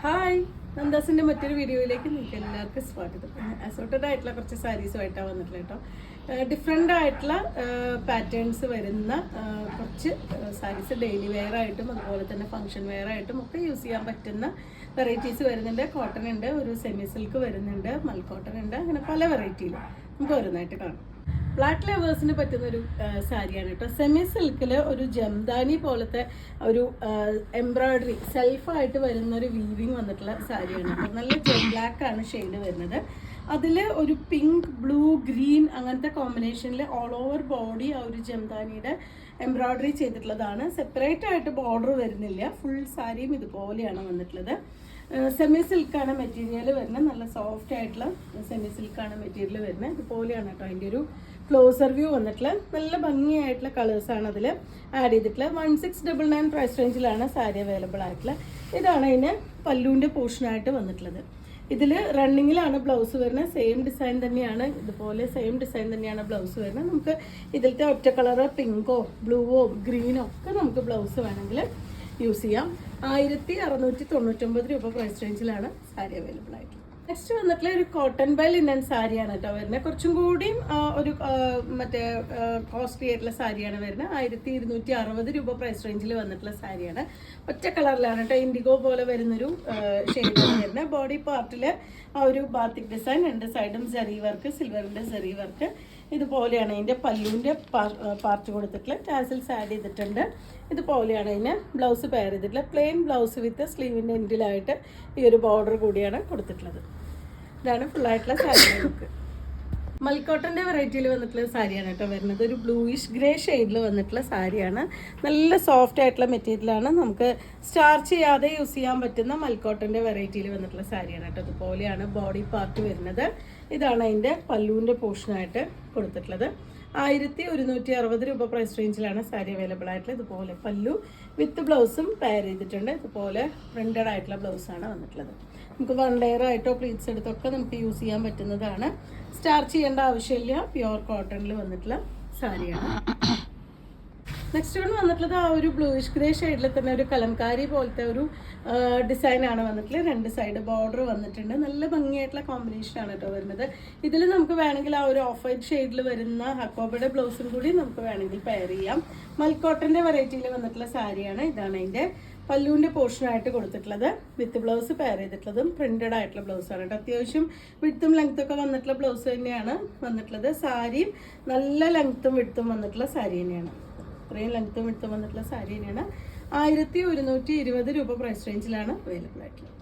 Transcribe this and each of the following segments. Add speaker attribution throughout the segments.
Speaker 1: Hi, നന്ദാസിൻ്റെ മറ്റൊരു വീഡിയോയിലേക്ക് നിങ്ങൾക്ക് എല്ലാവർക്കും സ്വാഗതം. അസോർട്ടഡ് ആയിട്ടുള്ള കുറച്ച് സാരീസുമായിട്ടാണ് വന്നിട്ടുള്ളത് കേട്ടോ. ഡിഫറെൻ്റ് ആയിട്ടുള്ള പാറ്റേൺസ് വരുന്ന കുറച്ച് സാരീസ് ഡെയിലി വെയർ ആയിട്ടും അതുപോലെ തന്നെ ഫങ്ഷൻ വെയർ ആയിട്ടും ഒക്കെ യൂസ് ചെയ്യാൻ പറ്റുന്ന വെറൈറ്റീസ് വരുന്നുണ്ട്. കോട്ടൺ ഉണ്ട്, ഒരു സെമി സിൽക്ക് വരുന്നുണ്ട്, മൽ കോട്ടൺ ഉണ്ട്, അങ്ങനെ പല വെറൈറ്റിയിൽ നമുക്ക് ഓരോന്നായിട്ട് കാണാം. ബ്ലാക്ക് ലവേഴ്സിന് പറ്റുന്നൊരു സാരിയാണ് കേട്ടോ. സെമി സിൽക്കിൽ ഒരു ജംദാനി പോലത്തെ ഒരു എംബ്രോയ്ഡറി സെൽഫായിട്ട് വരുന്നൊരു വീവിങ് വന്നിട്ടുള്ള സാരിയാണ് കേട്ടോ. നല്ല ജെറ്റ് ബ്ലാക്ക് ആണ് ഷെയ്ഡ് വരുന്നത്. അതിൽ ഒരു പിങ്ക്, ബ്ലൂ, ഗ്രീൻ അങ്ങനത്തെ കോമ്പിനേഷനിൽ ഓൾ ഓവർ ബോഡി ആ ഒരു ജംദാനിയുടെ എംബ്രോയ്ഡറി ചെയ്തിട്ടുള്ളതാണ്. സെപ്പറേറ്റ് ആയിട്ട് ബോർഡർ വരുന്നില്ല. ഫുൾ സാരിയും ഇതുപോലെയാണ് വന്നിട്ടുള്ളത്. സെമി സിൽക്കാണ് മെറ്റീരിയൽ വരുന്നത്. നല്ല സോഫ്റ്റ് ആയിട്ടുള്ള സെമി സിൽക്കാണ് മെറ്റീരിയൽ വരുന്നത്. ഇതുപോലെയാണ് കേട്ടോ അതിൻ്റെ ഒരു ക്ലോസർ വ്യൂ വന്നിട്ടുള്ള നല്ല ഭംഗിയായിട്ടുള്ള കളേഴ്സാണ് അതിൽ ആഡ് ചെയ്തിട്ടുള്ളത്. 1699 പ്രൈസ് റേഞ്ചിലാണ് സാരി അവൈലബിൾ ആയിട്ടുള്ളത്. ഇതാണ് അതിന് പല്ലുവിൻ്റെ പോർഷനായിട്ട് വന്നിട്ടുള്ളത്. ഇതിൽ റണ്ണിങ്ങിലാണ് ബ്ലൗസ് വരുന്നത്. സെയിം ഡിസൈൻ തന്നെയാണ്, ഇതുപോലെ സെയിം ഡിസൈൻ തന്നെയാണ് ബ്ലൗസ് വരുന്നത്. നമുക്ക് ഇതിലത്തെ ഒറ്റ കളറ് പിങ്കോ ബ്ലൂവോ ഗ്രീനോ ഒക്കെ നമുക്ക് ബ്ലൗസ് വേണമെങ്കിൽ യൂസ് ചെയ്യാം. 1699 രൂപ പ്രൈസ് റേഞ്ചിലാണ് സാരി അവൈലബിൾ ആയിട്ടുള്ളത്. നെക്സ്റ്റ് വന്നിട്ടുള്ള ഒരു കോട്ടൺ ബൈ ലിനൻ സാരിയാണ് കേട്ടോ വരുന്നത്. കുറച്ചും കൂടിയും ഒരു മറ്റേ കോസ്റ്റ്ലി ആയിട്ടുള്ള സാരിയാണ് വരുന്നത്. 1260 രൂപ പ്രൈസ് റേഞ്ചിൽ വന്നിട്ടുള്ള സാരിയാണ്. ഒറ്റ കളറിലാണ് കേട്ടോ, ഇൻഡിഗോ പോലെ വരുന്നൊരു ഷെയ്ഡാണ് വരുന്നത്. ബോഡി പാർട്ടിൽ ആ ഒരു ബാത്തിക് ഡിസൈൻ, രണ്ട് സൈഡും സെറി വർക്ക്, സിൽവറിൻ്റെ സെറി വർക്ക്. ഇതുപോലെയാണ് അതിൻ്റെ പല്ലുവിൻ്റെ പാർട്ട് കൊടുത്തിട്ടുള്ള ടാസിൽസ് ആഡ് ചെയ്തിട്ടുണ്ട്. ഇതുപോലെയാണ് അതിന് ബ്ലൗസ് പെയർ ചെയ്തിട്ടുള്ളത്. പ്ലെയിൻ ബ്ലൗസ് വിത്ത് സ്ലീവിൻ്റെ എൻഡിലായിട്ട് ഈ ഒരു ബോർഡർ കൂടിയാണ് കൊടുത്തിട്ടുള്ളത്. ഇതാണ് ഫുള്ളായിട്ടുള്ള സാരി ലുക്ക്. മൽക്കോട്ടൻ്റെ വെറൈറ്റിയിൽ വന്നിട്ടുള്ള സാരിയാണ് കേട്ടോ വരുന്നത്. ഒരു ബ്ലൂയിഷ് ഗ്രേ ഷെയ്ഡിൽ വന്നിട്ടുള്ള സാരിയാണ്. നല്ല സോഫ്റ്റ് ആയിട്ടുള്ള മെറ്റീരിയലാണ്. നമുക്ക് സ്റ്റാർച്ച് ചെയ്യാതെ യൂസ് ചെയ്യാൻ പറ്റുന്ന മൽക്കോട്ടൻ്റെ വെറൈറ്റിയിൽ വന്നിട്ടുള്ള സാരിയാണ് കേട്ടോ. അതുപോലെയാണ് ബോഡി പാർട്ട് വരുന്നത്. ഇതാണ് അതിൻ്റെ പല്ലുവിൻ്റെ പോർഷനായിട്ട് കൊടുത്തിട്ടുള്ളത്. 1160 രൂപ പ്രൈസ് റേഞ്ചിലാണ് സാരി അവൈലബിൾ ആയിട്ടുള്ളത്. ഇതുപോലെ പല്ലു വിത്ത് ബ്ലൗസും പെയർ ചെയ്തിട്ടുണ്ട്. ഇതുപോലെ പ്രിൻറ്റഡ് ആയിട്ടുള്ള ബ്ലൗസാണ് വന്നിട്ടുള്ളത്. നമുക്ക് വൺ ലെയർ ആയിട്ടോ പ്ലീറ്റ്സ് എടുത്തൊക്കെ നമുക്ക് യൂസ് ചെയ്യാൻ പറ്റുന്നതാണ്. സ്റ്റാർച്ച് ചെയ്യേണ്ട ആവശ്യമില്ല. പ്യുവർ കോട്ടണിൽ വന്നിട്ടുള്ള സാരിയാണ്. നെക്സ്റ്റ് വൺ വന്നിട്ടുള്ളത് ആ ഒരു ബ്ലൂയിഷ് ഗ്രേ ഷെയ്ഡിൽ തന്നെ ഒരു കലംകാരി പോലത്തെ ഒരു ഡിസൈനാണ് വന്നിട്ടുള്ളത്. രണ്ട് സൈഡ് ബോർഡർ വന്നിട്ടുണ്ട്. നല്ല ഭംഗിയായിട്ടുള്ള കോമ്പിനേഷനാണ് കേട്ടോ വരുന്നത്. ഇതിൽ നമുക്ക് വേണമെങ്കിൽ ആ ഒരു ഓഫ് വൈറ്റ് ഷെയ്ഡിൽ വരുന്ന ഹക്കോബയുടെ ബ്ലൗസും കൂടി നമുക്ക് വേണമെങ്കിൽ പെയർ ചെയ്യാം. മൽക്കോട്ടൻ്റെ വെറൈറ്റിയിൽ വന്നിട്ടുള്ള സാരിയാണ്. ഇതാണ് അതിൻ്റെ പല്ലുവിൻ്റെ പോർഷനായിട്ട് കൊടുത്തിട്ടുള്ളത്. വിത്ത് ബ്ലൗസ് പെയർ ചെയ്തിട്ടുള്ളതും പ്രിൻറ്റഡ് ആയിട്ടുള്ള ബ്ലൗസാണ് കേട്ടോ. അത്യാവശ്യം വിഡ്ത്തും ലെങ്ത്തൊക്കെ വന്നിട്ടുള്ള ബ്ലൗസ് തന്നെയാണ് വന്നിട്ടുള്ളത്. സാരിയും നല്ല ലെങ്ത്തും വിഡ്ത്തും വന്നിട്ടുള്ള സാരി തന്നെയാണ്. ഇത്രയും ലെങ്ത്തും വിഡ്ത്തും വന്നിട്ടുള്ള സാരി തന്നെയാണ്. 1120 രൂപ പ്രൈസ് റേഞ്ചിലാണ് അവൈലബിൾ ആയിട്ടുള്ളത്.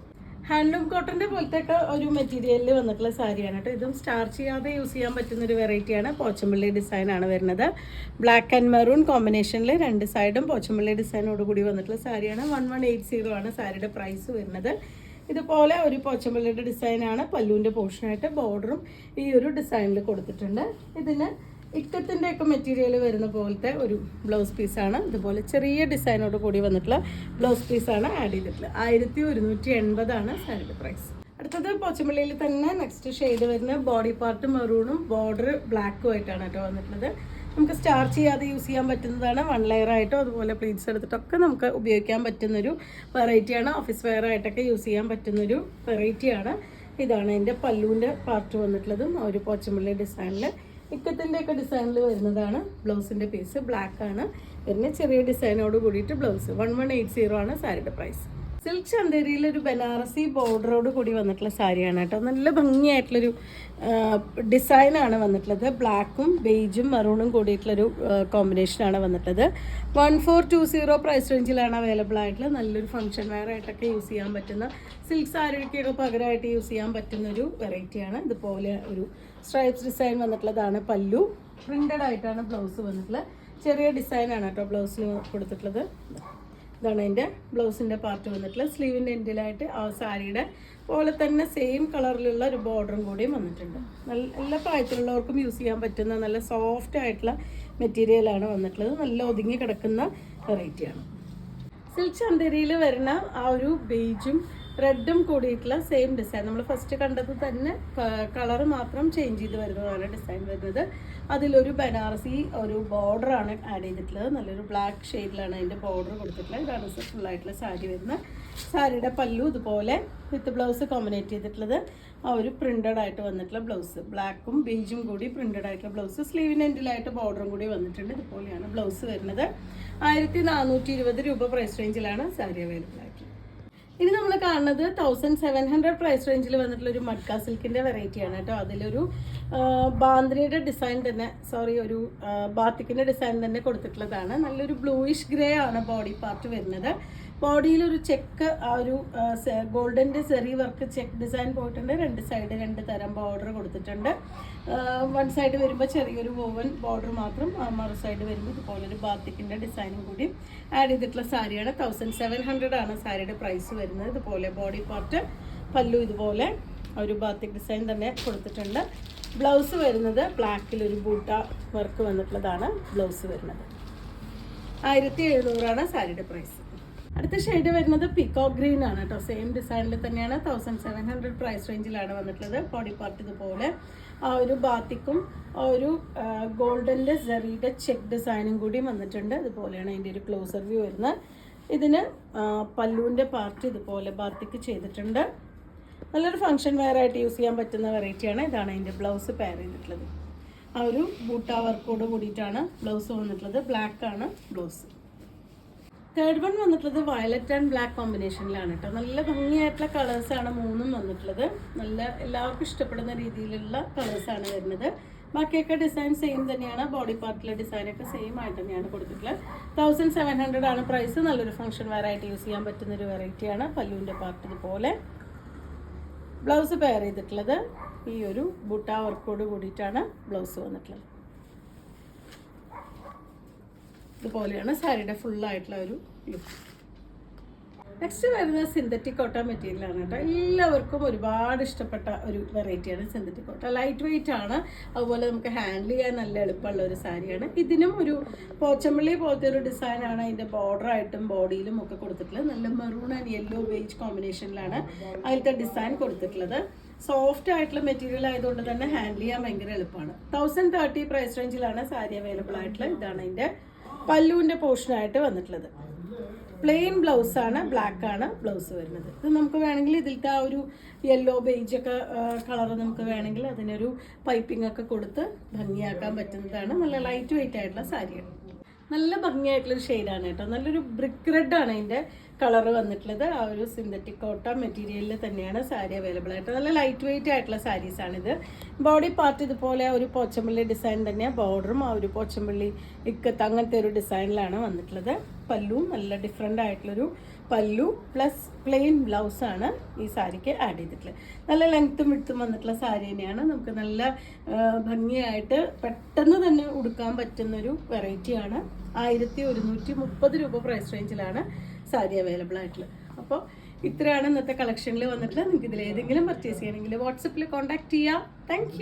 Speaker 1: ഹാൻഡ്ലൂം കോട്ടൻ്റെ പോലത്തെ ഒക്കെ ഒരു മെറ്റീരിയലിൽ വന്നിട്ടുള്ള സാരിയാണ് കേട്ടോ. ഇതും സ്റ്റാർച്ച് ചെയ്യാതെ യൂസ് ചെയ്യാൻ പറ്റുന്നൊരു വെറൈറ്റിയാണ്. പോച്ചമ്പള്ളി ഡിസൈനാണ് വരുന്നത്. ബ്ലാക്ക് ആൻഡ് മെറൂൺ കോമ്പിനേഷനിൽ രണ്ട് സൈഡും പോച്ചമ്പള്ളി ഡിസൈനോട് കൂടി വന്നിട്ടുള്ള സാരിയാണ്. 1180 ആണ് സാരിയുടെ പ്രൈസ് വരുന്നത്. ഇതുപോലെ ഒരു പോച്ചമ്പള്ളിയുടെ ഡിസൈനാണ്. പല്ലുവിൻ്റെ പോർഷനായിട്ട് ബോർഡറും ഈ ഒരു ഡിസൈനിൽ കൊടുത്തിട്ടുണ്ട്. ഇതിന് ഇക്കത്തിൻ്റെ ഒക്കെ മെറ്റീരിയൽ വരുന്ന പോലത്തെ ഒരു ബ്ലൗസ് പീസാണ്. ഇതുപോലെ ചെറിയ ഡിസൈനോട് കൂടി വന്നിട്ടുള്ള ബ്ലൗസ് പീസാണ് ആഡ് ചെയ്തിട്ടുള്ളത്. 1180 ആണ് സാരിയുടെ പ്രൈസ്. അടുത്തത് പോച്ചമ്പള്ളിയിൽ തന്നെ നെക്സ്റ്റ് ഷെയ്ഡ് വരുന്ന ബോഡി പാർട്ട് മെറൂണും ബോർഡർ ബ്ലാക്കും ആയിട്ടാണ് കേട്ടോ വന്നിട്ടുള്ളത്. നമുക്ക് സ്റ്റാർച്ച് ചെയ്യാതെ യൂസ് ചെയ്യാൻ പറ്റുന്നതാണ്. വൺ ലെയർ ആയിട്ടോ അതുപോലെ പ്ലീറ്റ്സ് എടുത്തിട്ടൊക്കെ നമുക്ക് ഉപയോഗിക്കാൻ പറ്റുന്നൊരു വെറൈറ്റിയാണ്. ഓഫീസ് വെയർ ആയിട്ടൊക്കെ യൂസ് ചെയ്യാൻ പറ്റുന്നൊരു വെറൈറ്റിയാണ്. ഇതാണ് അതിൻ്റെ പല്ലുവിൻ്റെ പാർട്ട് വന്നിട്ടുള്ളതും ഒരു പോച്ചമ്പള്ളി ഡിസൈനിൽ ഇക്കത്തിൻ്റെ ഒക്കെ ഡിസൈനിൽ വരുന്നതാണ്. ബ്ലൗസിൻ്റെ പീസ് ബ്ലാക്ക് ആണ് വരുന്നത്. ചെറിയ ഡിസൈനോട് കൂടിയിട്ട് ബ്ലൗസ്. 1180 ആണ് സാരിയുടെ പ്രൈസ്. സിൽക്ക് ചന്തേരിയിൽ ഒരു ബനാറസി ബോർഡറോട് കൂടി വന്നിട്ടുള്ള സാരിയാണ് കേട്ടോ. നല്ല ഭംഗിയായിട്ടുള്ളൊരു ഡിസൈനാണ് വന്നിട്ടുള്ളത്. ബ്ലാക്കും ബേജും മെറൂണും കൂടിയിട്ടുള്ളൊരു കോമ്പിനേഷനാണ് വന്നിട്ടുള്ളത്. 1420 പ്രൈസ് റേഞ്ചിലാണ് അവൈലബിൾ ആയിട്ടുള്ളത്. നല്ലൊരു ഫംഗ്ഷൻ വെയർ ആയിട്ടൊക്കെ യൂസ് ചെയ്യാൻ പറ്റുന്ന, സിൽക്ക് സാരിക്കൊക്കെ പകരമായിട്ട് യൂസ് ചെയ്യാൻ പറ്റുന്നൊരു വെറൈറ്റിയാണ്. ഇതുപോലെ ഒരു സ്ട്രൈപ്സ് ഡിസൈൻ വന്നിട്ടുള്ളതാണ് പല്ലു. പ്രിൻറ്റഡ് ആയിട്ടാണ് ബ്ലൗസ് വന്നിട്ടുള്ളത്. ചെറിയ ഡിസൈനാണ് കേട്ടോ ബ്ലൗസിന് കൊടുത്തിട്ടുള്ളത്. ഇതാണ് അതിൻ്റെ ബ്ലൗസിൻ്റെ പാർട്ട് വന്നിട്ടുള്ളത്. സ്ലീവിൻ്റെ എൻഡിലായിട്ട് ആ സാരിയുടെ പോലെ തന്നെ സെയിം കളറിലുള്ള ഒരു ബോർഡറും കൂടിയും വന്നിട്ടുണ്ട്. എല്ലാ പ്രായത്തിലുള്ളവർക്കും യൂസ് ചെയ്യാൻ പറ്റുന്ന നല്ല സോഫ്റ്റ് ആയിട്ടുള്ള മെറ്റീരിയലാണ് വന്നിട്ടുള്ളത്. നല്ല ഒതുങ്ങി കിടക്കുന്ന വെറൈറ്റിയാണ്. സിൽക്ക് ചന്തേരിയിൽ വരുന്ന ആ ഒരു ബേജും റെഡും കൂടിയിട്ടുള്ള സെയിം ഡിസൈൻ. നമ്മൾ ഫസ്റ്റ് കണ്ടത് തന്നെ കളർ മാത്രം ചേഞ്ച് ചെയ്ത് വരുന്നതാണ് ഡിസൈൻ വരുന്നത്. അതിലൊരു ബനാറസി ഒരു ബോർഡറാണ് ആഡ് ചെയ്തിട്ടുള്ളത്. നല്ലൊരു ബ്ലാക്ക് ഷെയ്ഡിലാണ് അതിൻ്റെ ബോർഡർ കൊടുത്തിട്ടുള്ളത്. ഇതാണ് ഫുള്ളായിട്ടുള്ള സാരി വരുന്നത്. സാരിയുടെ പല്ലു ഇതുപോലെ വിത്ത് ബ്ലൗസ് കോമ്പിനേറ്റ് ചെയ്തിട്ടുള്ളത് ആ ഒരു പ്രിന്റഡ് ആയിട്ട് വന്നിട്ടുള്ള ബ്ലൗസ്, ബ്ലാക്കും ബേജും കൂടി പ്രിന്റഡ് ആയിട്ടുള്ള ബ്ലൗസ്, സ്ലീവിന് എൻഡിലായിട്ട് ബോർഡറും കൂടി വന്നിട്ടുണ്ട്. ഇതുപോലെയാണ് ബ്ലൗസ് വരുന്നത്. 1420 രൂപ പ്രൈസ് റേഞ്ചിലാണ് സാരി അവൈലബിൾ ആയിട്ടുള്ളത്. ഇനി നമ്മൾ കാണുന്നത് 1700 പ്രൈസ് റേഞ്ചിൽ വന്നിട്ടുള്ള ഒരു മഡ്ക സിൽക്കിൻ്റെ വെറൈറ്റിയാണ് കേട്ടോ. അതിലൊരു ബാന്ദ്രയുടെ ഡിസൈൻ തന്നെ, ഒരു ബാത്തിക്കിൻ്റെ ഡിസൈൻ തന്നെ കൊടുത്തിട്ടുള്ളതാണ്. നല്ലൊരു ബ്ലൂയിഷ് ഗ്രേ ആണ് ബോഡി പാർട്ട് വരുന്നത്. ബോഡിയിലൊരു ചെക്ക്, ആ ഒരു ഗോൾഡൻ്റെ സെറി വർക്ക് ചെക്ക് ഡിസൈൻ പോയിട്ടുണ്ട്. 2 സൈഡ് 2 തരം ബോർഡർ കൊടുത്തിട്ടുണ്ട്. 1 സൈഡ് വരുമ്പോൾ ചെറിയൊരു വോവൻ ബോർഡർ മാത്രം, മറു സൈഡ് വരുമ്പോൾ ഇതുപോലൊരു ബാത്തിക്കിൻ്റെ ഡിസൈനും കൂടി ആഡ് ചെയ്തിട്ടുള്ള സാരിയാണ്. 1700 ആണ് സാരിയുടെ പ്രൈസ് വരുന്നത്. ഇതുപോലെ ബോഡി പാർട്ട്, പല്ലു ഇതുപോലെ ഒരു ബാത്തിക് ഡിസൈൻ തന്നെ കൊടുത്തിട്ടുണ്ട്. ബ്ലൗസ് വരുന്നത് ബ്ലാക്കിലൊരു ബൂട്ട വർക്ക് വന്നിട്ടുള്ളതാണ് ബ്ലൗസ് വരുന്നത്. 1700 ആണ് സാരിയുടെ പ്രൈസ്. അടുത്ത ഷെയ്ഡ് വരുന്നത് പീകോക്ക് ഗ്രീൻ ആണ് കേട്ടോ. സെയിം ഡിസൈനിൽ തന്നെയാണ്. 1700 പ്രൈസ് റേഞ്ചിലാണ് വന്നിട്ടുള്ളത്. ബോഡി പാർട്ട് ഇതുപോലെ ആ ഒരു ബാത്തിക്കും ആ ഒരു ഗോൾഡൻ്റെ സെറിയുടെ ചെക്ക് ഡിസൈനും കൂടി വന്നിട്ടുണ്ട്. ഇതുപോലെയാണ് അതിൻ്റെ ഒരു ക്ലോസർ വ്യൂ വരുന്നത്. ഇതിന് പല്ലുവിൻ്റെ പാർട്ട് ഇതുപോലെ ബാത്തിക്ക് ചെയ്തിട്ടുണ്ട്. നല്ലൊരു ഫംഗ്ഷൻ വെയർ ആയിട്ട് യൂസ് ചെയ്യാൻ പറ്റുന്ന വെറൈറ്റിയാണ്. ഇതാണ് അതിൻ്റെ ബ്ലൗസ് പെയർ ചെയ്തിട്ടുള്ളത്. ആ ഒരു ബൂട്ട വർക്കോട് കൂടിയിട്ടാണ് ബ്ലൗസ് വന്നിട്ടുള്ളത്. ബ്ലാക്ക് ആണ് ബ്ലൗസ്. തേർഡ് വൺ വന്നിട്ടുള്ളത് വയലറ്റ് ആൻഡ് ബ്ലാക്ക് കോമ്പിനേഷനിലാണ് കേട്ടോ. നല്ല ഭംഗിയായിട്ടുള്ള കളേഴ്സാണ് 3ഉം വന്നിട്ടുള്ളത്. നല്ല എല്ലാവർക്കും ഇഷ്ടപ്പെടുന്ന രീതിയിലുള്ള കളേഴ്സാണ് വരുന്നത്. ബാക്കിയൊക്കെ ഡിസൈൻ സെയിം തന്നെയാണ്. ബോഡി പാർട്ടിലെ ഡിസൈനൊക്കെ സെയിം ആയിട്ട് തന്നെയാണ് കൊടുത്തിട്ടുള്ളത്. 1700 ആണ് പ്രൈസ്. നല്ലൊരു ഫംഗ്ഷൻ വെയർ ആയിട്ട് യൂസ് ചെയ്യാൻ പറ്റുന്നൊരു വെറൈറ്റിയാണ്. പല്ലുവിൻ്റെ പാർട്ട് ഇതുപോലെ. ബ്ലൗസ് പെയർ ചെയ്തിട്ടുള്ളത് ഈ ഒരു ബുട്ട വർക്കോട് കൂടിയിട്ടാണ് ബ്ലൗസ് വന്നിട്ടുള്ളത്. ഇതുപോലെയാണ് സാരിയുടെ ഫുള്ളായിട്ടുള്ള ഒരു ലുക്ക്. നെക്സ്റ്റ് വരുന്നത് സിന്തറ്റിക് കോട്ടൺ മെറ്റീരിയലാണ് കേട്ടോ. എല്ലാവർക്കും ഒരുപാട് ഇഷ്ടപ്പെട്ട ഒരു വെറൈറ്റിയാണ് സിന്തറ്റിക് കോട്ടൺ. ലൈറ്റ് വെയിറ്റ് ആണ്, അതുപോലെ നമുക്ക് ഹാൻഡിൽ ചെയ്യാൻ നല്ല എളുപ്പമുള്ള ഒരു സാരിയാണ്. ഇതിനും ഒരു പോച്ചമ്പള്ളി പോലത്തെ ഒരു ഡിസൈനാണ് അതിൻ്റെ ബോർഡറായിട്ടും ബോഡിയിലും ഒക്കെ കൊടുത്തിട്ടുള്ളത്. നല്ല മെറൂൺ ആൻഡ് യെല്ലോ ബേജ് കോമ്പിനേഷനിലാണ് അതിലത്തെ ഡിസൈൻ കൊടുത്തിട്ടുള്ളത്. സോഫ്റ്റ് ആയിട്ടുള്ള മെറ്റീരിയൽ ആയതുകൊണ്ട് തന്നെ ഹാൻഡിൽ ചെയ്യാൻ ഭയങ്കര എളുപ്പമാണ്. 1030 പ്രൈസ് റേഞ്ചിലാണ് സാരി അവൈലബിൾ ആയിട്ടുള്ളത്. ഇതാണ് അതിൻ്റെ പല്ലുവിൻ്റെ പോർഷനായിട്ട് വന്നിട്ടുള്ളത്. പ്ലെയിൻ ബ്ലൗസാണ്, ബ്ലാക്ക് ആണ് ബ്ലൗസ് വരുന്നത്. ഇത് നമുക്ക് വേണമെങ്കിൽ ഇതിലത്തെ ആ ഒരു യെല്ലോ ബേജൊക്കെ കളർ നമുക്ക് വേണമെങ്കിൽ അതിനൊരു പൈപ്പിംഗ് ഒക്കെ കൊടുത്ത് ഭംഗിയാക്കാൻ പറ്റുന്നതാണ്. നല്ല ലൈറ്റ് വെയിറ്റ് ആയിട്ടുള്ള സാരിയാണ്. നല്ല ഭംഗിയായിട്ടുള്ളൊരു ഷെയ്ഡാണ് കേട്ടോ. നല്ലൊരു ബ്രിക്ക് റെഡാണ് അതിൻ്റെ കളർ വന്നിട്ടുള്ളത്. ആ ഒരു സിന്തറ്റിക് കോട്ടൺ മെറ്റീരിയലിൽ തന്നെയാണ് സാരി അവൈലബിൾ ആയിട്ട്. നല്ല ലൈറ്റ് വെയിറ്റ് ആയിട്ടുള്ള സാരീസാണിത്. ബോഡി പാർട്ട് ഇതുപോലെ ഒരു പോച്ചമ്പള്ളി ഡിസൈൻ തന്നെയാണ്. ബോർഡറും ആ ഒരു പോച്ചമ്പള്ളി ഇക്കത്ത് അങ്ങനത്തെ ഒരു ഡിസൈനിലാണ് വന്നിട്ടുള്ളത്. പല്ലുവും നല്ല ഡിഫറെൻ്റ് ആയിട്ടുള്ളൊരു പല്ലു പ്ലസ് പ്ലെയിൻ ബ്ലൗസാണ് ഈ സാരിക്ക് ആഡ് ചെയ്തിട്ടുള്ളത്. നല്ല ലെങ്ത്തും വിഡ്ത്തും വന്നിട്ടുള്ള സാരി തന്നെയാണ്. നമുക്ക് നല്ല ഭംഗിയായിട്ട് പെട്ടെന്ന് തന്നെ ഉടുക്കാൻ പറ്റുന്നൊരു വെറൈറ്റിയാണ്. 1130 രൂപ പ്രൈസ് റേഞ്ചിലാണ് സാരി അവൈലബിൾ ആയിട്ടുള്ളത്. അപ്പോൾ ഇത്രയാണ് ഇന്നത്തെ കളക്ഷനിൽ വന്നിട്ടുള്ളത്. നിങ്ങൾക്ക് ഇതിലേതെങ്കിലും പർച്ചേസ് ചെയ്യണമെങ്കിൽ വാട്സപ്പിൽ കോൺടാക്ട് ചെയ്യാം. താങ്ക്